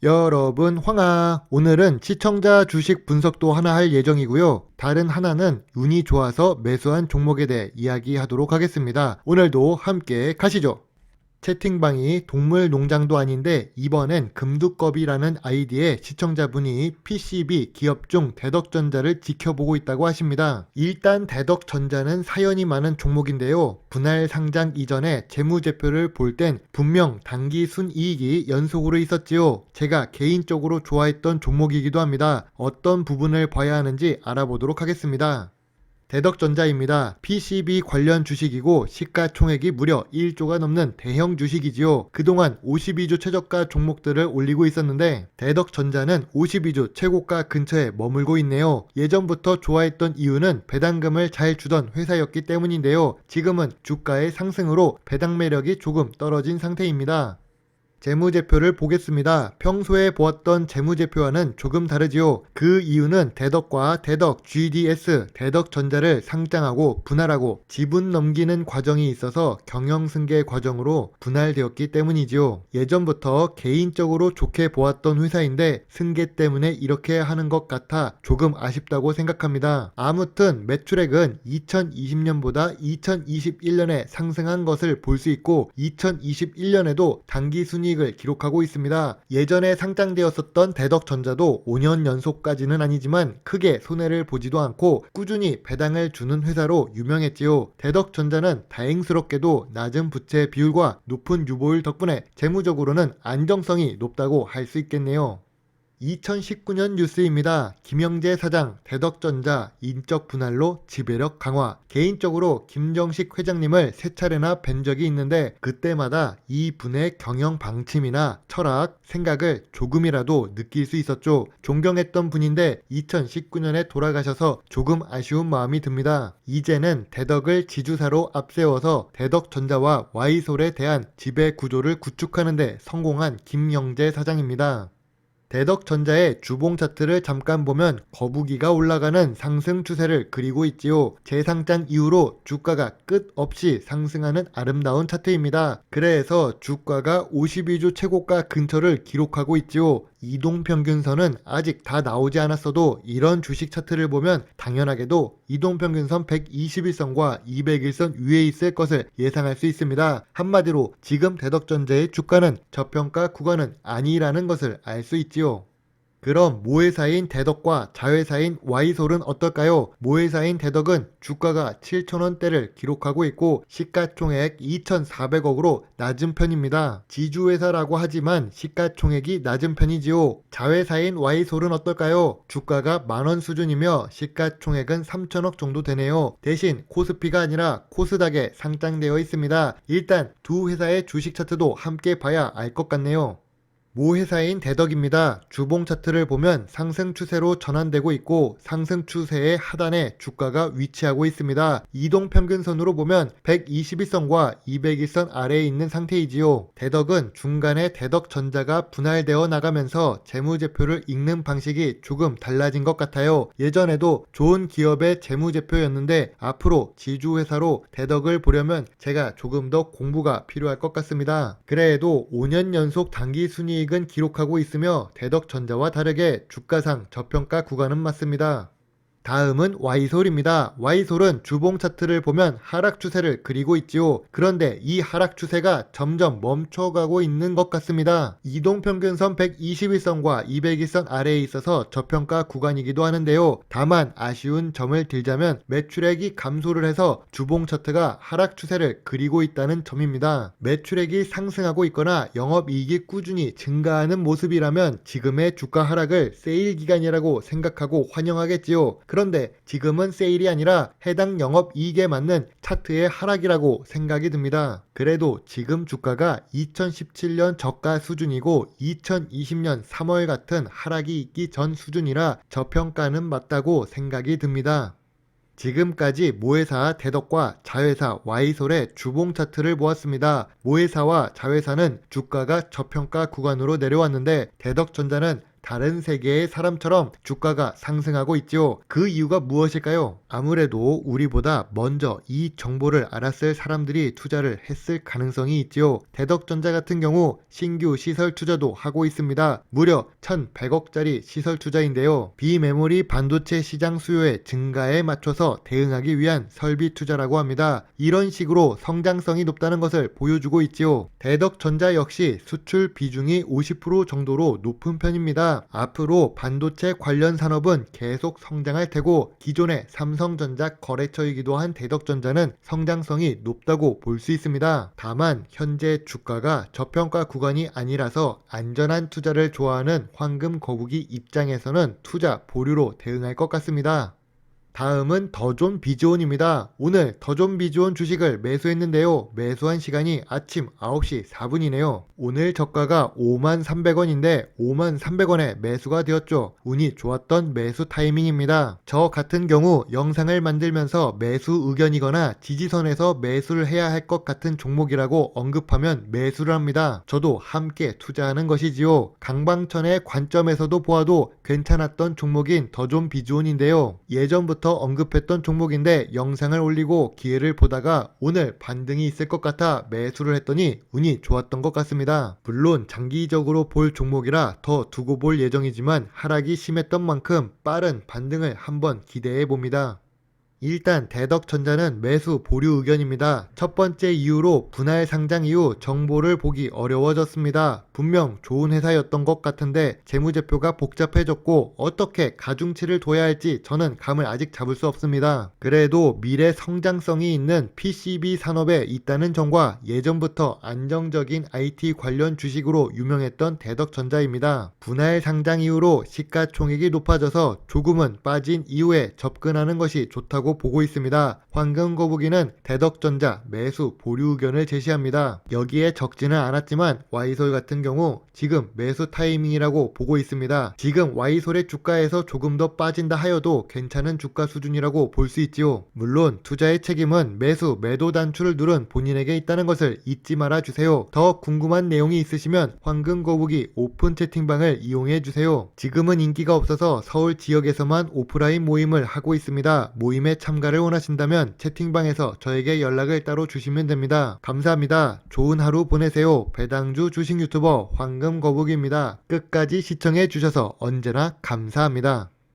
여러분 오늘은 시청자 주식 분석도 하나 할 예정이고요. 다른 하나는 운이 좋아서 매수한 종목에 대해 이야기하도록 하겠습니다. 오늘도 함께 가시죠. 채팅방이 동물 농장도 아닌데 이번엔 금두꺼비라는 아이디의 시청자분이 PCB 기업 중 대덕전자를 지켜보고 있다고 하십니다. 일단 대덕전자는 사연이 많은 종목인데요. 분할 상장 이전에 재무제표를 볼 땐 분명 단기 순이익이 연속으로 있었지요. 제가 개인적으로 좋아했던 종목이기도 합니다. 어떤 부분을 봐야 하는지 알아보도록 하겠습니다. 대덕전자입니다. PCB 관련 주식이고 시가총액이 무려 1조가 넘는 대형 주식이지요. 그동안 52주 최저가 종목들을 올리고 있었는데 대덕전자는 52주 최고가 근처에 머물고 있네요. 예전부터 좋아했던 이유는 배당금을 잘 주던 회사였기 때문인데요. 지금은 주가의 상승으로 배당 매력이 조금 떨어진 상태입니다. 재무제표를 보겠습니다. 평소에 보았던 재무제표와는 조금 다르지요. 그 이유는 대덕과 대덕 GDS, 대덕전자를 상장하고 분할하고 지분 넘기는 과정이 있어서 경영승계 과정으로 분할되었기 때문이지요. 예전부터 개인적으로 좋게 보았던 회사인데 승계 때문에 이렇게 하는 것 같아 조금 아쉽다고 생각합니다. 아무튼 매출액은 2020년보다 2021년에 상승한 것을 볼 수 있고 2021년에도 단기 순이익을 기록하고 있습니다. 예전에 상장되었었던 대덕전자도 5년 연속까지는 아니지만 크게 손해를 보지도 않고 꾸준히 배당을 주는 회사로 유명했지요. 대덕전자는 다행스럽게도 낮은 부채 비율과 높은 유보율 덕분에 재무적으로는 안정성이 높다고 할 수 있겠네요. 2019년 뉴스입니다. 김영재 사장 대덕전자 인적 분할로 지배력 강화. 개인적으로 김정식 회장님을 3차례나 뵌 적이 있는데 그때마다 이 분의 경영 방침이나 철학, 생각을 조금이라도 느낄 수 있었죠. 존경했던 분인데 2019년에 돌아가셔서 조금 아쉬운 마음이 듭니다. 이제는 대덕을 지주사로 앞세워서 대덕전자와 Y솔에 대한 지배 구조를 구축하는 데 성공한 김영재 사장입니다. 대덕전자의 주봉 차트를 잠깐 보면 거북이가 올라가는 상승 추세를 그리고 있지요. 재상장 이후로 주가가 끝없이 상승하는 아름다운 차트입니다. 그래서 주가가 52주 최고가 근처를 기록하고 있지요. 이동평균선은 아직 다 나오지 않았어도 이런 주식 차트를 보면 당연하게도 이동평균선 121선과 201선 위에 있을 것을 예상할 수 있습니다. 한마디로 지금 대덕전자의 주가는 저평가 구간은 아니라는 것을 알 수 있지요. 그럼 모회사인 대덕과 자회사인 Y솔은 어떨까요? 모회사인 대덕은 주가가 7,000원대를 기록하고 있고 시가총액 2,400억으로 낮은 편입니다. 지주회사라고 하지만 시가총액이 낮은 편이지요. 자회사인 Y솔은 어떨까요? 주가가 만원 수준이며 시가총액은 3,000억 정도 되네요. 대신 코스피가 아니라 코스닥에 상장되어 있습니다. 일단 두 회사의 주식 차트도 함께 봐야 알 것 같네요. 모 회사인 대덕입니다. 주봉 차트를 보면 상승 추세로 전환되고 있고 상승 추세의 하단에 주가가 위치하고 있습니다. 이동평균선으로 보면 121선과 201선 아래에 있는 상태이지요. 대덕은 중간에 대덕전자가 분할되어 나가면서 재무제표를 읽는 방식이 조금 달라진 것 같아요. 예전에도 좋은 기업의 재무제표였는데 앞으로 지주회사로 대덕을 보려면 제가 조금 더 공부가 필요할 것 같습니다. 그래도 5년 연속 단기 순이익 은 기록하고 있으며 대덕전자와 다르게 주가상 저평가 구간은 맞습니다. 다음은 Y솔입니다. Y솔은 주봉 차트를 보면 하락 추세를 그리고 있지요. 그런데 이 하락 추세가 점점 멈춰가고 있는 것 같습니다. 이동평균선 121선과 201선 아래에 있어서 저평가 구간이기도 하는데요. 다만 아쉬운 점을 들자면 매출액이 감소를 해서 주봉 차트가 하락 추세를 그리고 있다는 점입니다. 매출액이 상승하고 있거나 영업이익이 꾸준히 증가하는 모습이라면 지금의 주가 하락을 세일 기간이라고 생각하고 환영하겠지요. 그런데 지금은 세일이 아니라 해당 영업이익에 맞는 차트의 하락이라고 생각이 듭니다. 그래도 지금 주가가 2017년 저가 수준이고 2020년 3월 같은 하락이 있기 전 수준이라 저평가는 맞다고 생각이 듭니다. 지금까지 모회사 대덕과 자회사 Y솔의 주봉 차트를 보았습니다. 모회사와 자회사는 주가가 저평가 구간으로 내려왔는데 대덕전자는 다른 세계의 사람처럼 주가가 상승하고 있지요. 그 이유가 무엇일까요? 아무래도 우리보다 먼저 이 정보를 알았을 사람들이 투자를 했을 가능성이 있지요. 대덕전자 같은 경우 신규 시설 투자도 하고 있습니다. 무려 1,100억짜리 시설 투자인데요. 비메모리 반도체 시장 수요의 증가에 맞춰서 대응하기 위한 설비 투자라고 합니다. 이런 식으로 성장성이 높다는 것을 보여주고 있지요. 대덕전자 역시 수출 비중이 50% 정도로 높은 편입니다. 앞으로 반도체 관련 산업은 계속 성장할 테고 기존의 삼성전자 거래처이기도 한 대덕전자는 성장성이 높다고 볼 수 있습니다. 다만 현재 주가가 저평가 구간이 아니라서 안전한 투자를 좋아하는 황금 거북이 입장에서는 투자 보류로 대응할 것 같습니다. 다음은 더존 비즈온입니다. 오늘 더존 비즈온 주식을 매수했는데요. 매수한 시간이 아침 9시 4분이네요. 오늘 저가가 53,300원인데 53,300원에 매수가 되었죠. 운이 좋았던 매수 타이밍입니다. 저 같은 경우 영상을 만들면서 매수 의견이거나 지지선에서 매수를 해야 할 것 같은 종목이라고 언급하면 매수를 합니다. 저도 함께 투자하는 것이지요. 강방천의 관점에서도 보아도 괜찮았던 종목인 더존 비즈온인데요. 예전부터 언급했던 종목인데 영상을 올리고 기회를 보다가 오늘 반등이 있을 것 같아 매수를 했더니 운이 좋았던 것 같습니다. 물론 장기적으로 볼 종목이라 더 두고 볼 예정이지만 하락이 심했던 만큼 빠른 반등을 한번 기대해 봅니다. 일단 대덕전자는 매수 보류 의견입니다. 첫 번째 이유로 분할 상장 이후 정보를 보기 어려워졌습니다. 분명 좋은 회사였던 것 같은데 재무제표가 복잡해졌고 어떻게 가중치를 둬야 할지 저는 감을 아직 잡을 수 없습니다. 그래도 미래 성장성이 있는 PCB 산업에 있다는 점과 예전부터 안정적인 IT 관련 주식으로 유명했던 대덕전자입니다. 분할 상장 이후로 시가총액이 높아져서 조금은 빠진 이후에 접근하는 것이 좋다고 보고 있습니다. 황금거북이는 대덕전자 매수 보류 의견을 제시합니다. 여기에 적지는 않았지만 와이솔 같은 경우 지금 매수 타이밍이라고 보고 있습니다. 지금 와이솔의 주가에서 조금 더 빠진다 하여도 괜찮은 주가 수준이라고 볼 수 있지요. 물론 투자의 책임은 매수 매도 단추를 누른 본인에게 있다는 것을 잊지 말아 주세요. 더 궁금한 내용이 있으시면 황금거북이 오픈 채팅방을 이용해 주세요. 지금은 인기가 없어서 서울 지역에서만 오프라인 모임을 하고 있습니다. 모임에 참가를 원하신다면 채팅방에서 저에게 연락을 따로 주시면 됩니다. 감사합니다. 좋은 하루 보내세요. 배당주 주식 유튜버 황금거북이입니다. 끝까지 시청해 주셔서 언제나 감사합니다.